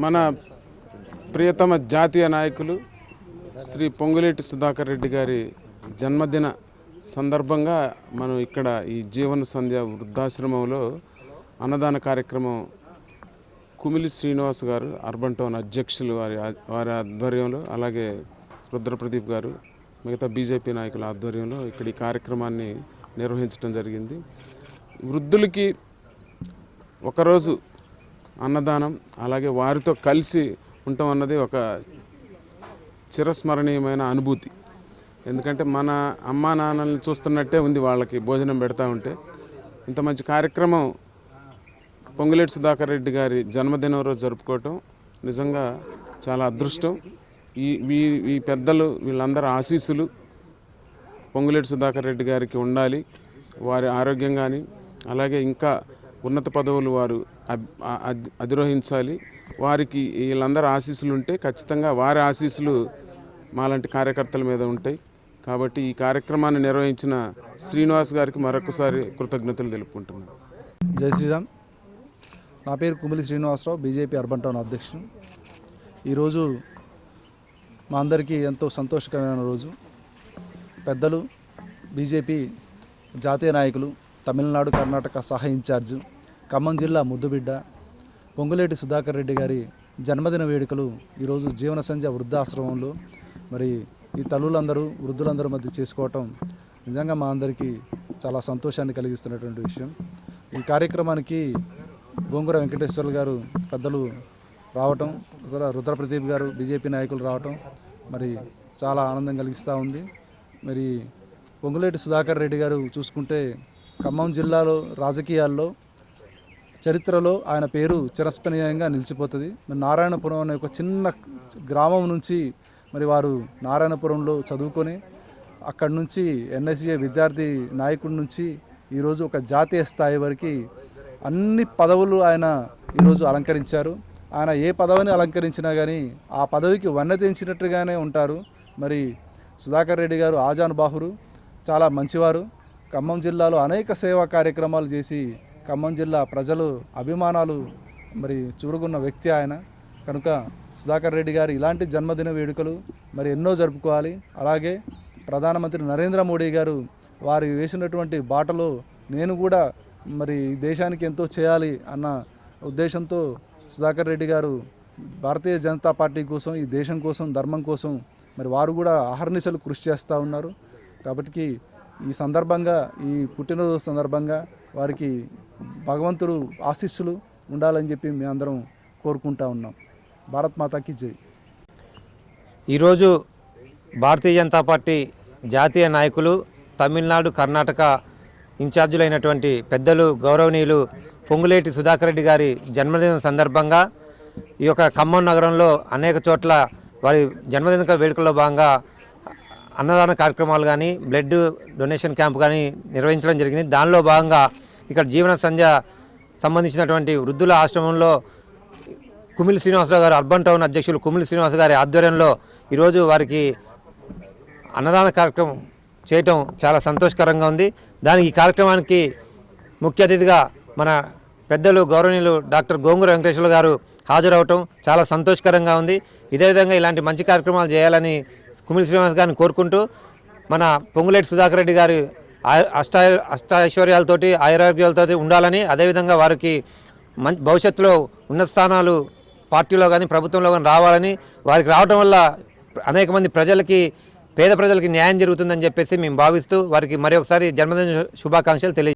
మన ప్రియతమ జాతీయ నాయకులు శ్రీ పొంగులేటి సుధాకర్ రెడ్డి గారి జన్మదిన సందర్భంగా మనం ఇక్కడ ఈ జీవన సంధ్య వృద్ధాశ్రమంలో అన్నదాన కార్యక్రమం కుమిలి శ్రీనివాస్ గారు అర్బన్ టౌన్ అధ్యక్షులు వారి ఆధ్వర్యంలో, అలాగే రుద్రప్రదీప్ గారు, మిగతా బీజేపీ నాయకుల ఆధ్వర్యంలో ఇక్కడ ఈ కార్యక్రమాన్ని నిర్వహించడం జరిగింది. వృద్ధులకి ఒకరోజు అన్నదానం, అలాగే వారితో కలిసి ఉండటం అన్నది ఒక చిరస్మరణీయమైన అనుభూతి. ఎందుకంటే మన అమ్మా నాన్నల్ని చూస్తున్నట్టే ఉంది వాళ్ళకి భోజనం పెడతా ఉంటే. ఇంత మంచి కార్యక్రమం పొంగులేటి సుధాకర్ రెడ్డి గారి జన్మదినం రోజు జరుపుకోవటం నిజంగా చాలా అదృష్టం. ఈ పెద్దలు వీళ్ళందరూ ఆశీస్సులు పొంగులేటి సుధాకర్ రెడ్డి గారికి ఉండాలి. వారి ఆరోగ్యం కానీ, అలాగే ఇంకా ఉన్నత పదవులు వారు అధిరోహించాలి. వారికి వీళ్ళందరూ ఆశీస్సులు ఉంటే ఖచ్చితంగా వారి ఆశీస్సులు మాలాంటి కార్యకర్తల మీద ఉంటాయి. కాబట్టి ఈ కార్యక్రమాన్ని నిర్వహించిన శ్రీనివాస్ గారికి మరొకసారి కృతజ్ఞతలు తెలుపుకుంటున్నాను. జై శ్రీరామ్. నా పేరు కుమిలి శ్రీనివాసరావు, బీజేపీ అర్బన్ టౌన్ అధ్యక్షుడు. ఈరోజు మా అందరికీ ఎంతో సంతోషకరమైన రోజు. పెద్దలు, బీజేపీ జాతీయ నాయకులు, తమిళనాడు కర్ణాటక సహా ఇన్ఛార్జు, ఖమ్మం జిల్లా ముద్దుబిడ్డ పొంగులేటి సుధాకర్ రెడ్డి గారి జన్మదిన వేడుకలు ఈరోజు జీవన సంధ్య వృద్ధాశ్రమంలో మరి ఈ తల్లులందరూ వృద్ధులందరూ మధ్య చేసుకోవటం నిజంగా మా అందరికీ చాలా సంతోషాన్ని కలిగిస్తున్నటువంటి విషయం. ఈ కార్యక్రమానికి గోంగూర వెంకటేశ్వర్లు గారు పెద్దలు రావటం, రుద్రప్రదీప్ గారు బీజేపీ నాయకులు రావటం మరి చాలా ఆనందం కలిగిస్తూ ఉంది. మరి పొంగులేటి సుధాకర్ రెడ్డి గారు చూసుకుంటే ఖమ్మం జిల్లాలో రాజకీయాల్లో చరిత్రలో ఆయన పేరు చిరస్మరణీయంగా నిలిచిపోతుంది. మరి నారాయణపురం అనే ఒక చిన్న గ్రామం నుంచి మరి వారు నారాయణపురంలో చదువుకొని అక్కడి నుంచి ఎన్ఎస్ఏ విద్యార్థి నాయకుడి నుంచి ఈరోజు ఒక జాతీయ స్థాయి వరకు అన్ని పదవులు ఆయన ఈరోజు అలంకరించారు. ఆయన ఏ పదవిని అలంకరించినా కానీ ఆ పదవికి వన్నె తెంచినట్టుగానే ఉంటారు. మరి సుధాకర్ రెడ్డి గారు ఆజానుబాహురు, చాలా మంచివారు. ఖమ్మం జిల్లాలో అనేక సేవా కార్యక్రమాలు చేసి ఖమ్మం జిల్లా ప్రజలు అభిమానాలు మరి చూరుగున్న వ్యక్తి ఆయన. కనుక సుధాకర్ రెడ్డి గారు ఇలాంటి జన్మదిన వేడుకలు మరి ఎన్నో జరుపుకోవాలి. అలాగే ప్రధానమంత్రి నరేంద్ర మోడీ గారు వారు వేసినటువంటి బాటలో నేను కూడా మరి దేశానికి ఎంతో చేయాలి అన్న ఉద్దేశంతో సుధాకర్ రెడ్డి గారు భారతీయ జనతా పార్టీ కోసం, ఈ దేశం కోసం, ధర్మం కోసం మరి వారు కూడా అహర్నిశలు కృషి చేస్తూ ఉన్నారు. కాబట్టి ఈ సందర్భంగా, ఈ పుట్టినరోజు సందర్భంగా వారికి భగవంతుడు ఆశీస్సులు ఉండాలని చెప్పి మేము అందరం కోరుకుంటా ఉన్నాం. భారత్ మాతాకి జై. ఈరోజు భారతీయ జనతా పార్టీ జాతీయ నాయకులు, తమిళనాడు కర్ణాటక ఇన్ఛార్జీలైనటువంటి పెద్దలు గౌరవనీయులు పొంగులేటి సుధాకర్ రెడ్డి గారి జన్మదినం సందర్భంగా ఈ యొక్క ఖమ్మం నగరంలో అనేక చోట్ల వారి జన్మదిన వేడుకల్లో భాగంగా అన్నదాన కార్యక్రమాలు కానీ, బ్లడ్ డొనేషన్ క్యాంప్ కానీ నిర్వహించడం జరిగింది. దానిలో భాగంగా ఇక్కడ జీవన సంధ్య సంబంధించినటువంటి వృద్ధుల ఆశ్రమంలో కుమిలి శ్రీనివాసరావు గారు అర్బన్ టౌన్ అధ్యక్షులు కుమిలి శ్రీనివాస గారి ఆధ్వర్యంలో ఈరోజు వారికి అన్నదాన కార్యక్రమం చేయటం చాలా సంతోషకరంగా ఉంది. దానికి ఈ కార్యక్రమానికి ముఖ్య అతిథిగా మన పెద్దలు గౌరవనీయులు డాక్టర్ గోంగూర వెంకటేశ్వర్లు గారు హాజరవటం చాలా సంతోషకరంగా ఉంది. ఇదే విధంగా ఇలాంటి మంచి కార్యక్రమాలు చేయాలని కుమిలి శ్రీనివాస్ గారిని కోరుకుంటూ, మన పొంగులేటి సుధాకర్ రెడ్డి గారి అష్టైశ్వర్యాలతోటి, ఆయురారోగ్యాలతో ఉండాలని, అదేవిధంగా వారికి భవిష్యత్తులో ఉన్నత స్థానాలు పార్టీలో కానీ ప్రభుత్వంలో కానీ రావాలని, వారికి రావడం వల్ల అనేక మంది ప్రజలకి, పేద ప్రజలకి న్యాయం జరుగుతుందని చెప్పేసి మేము భావిస్తూ వారికి మరి ఒకసారి జన్మదిన శుభాకాంక్షలు తెలియజేస్తాం.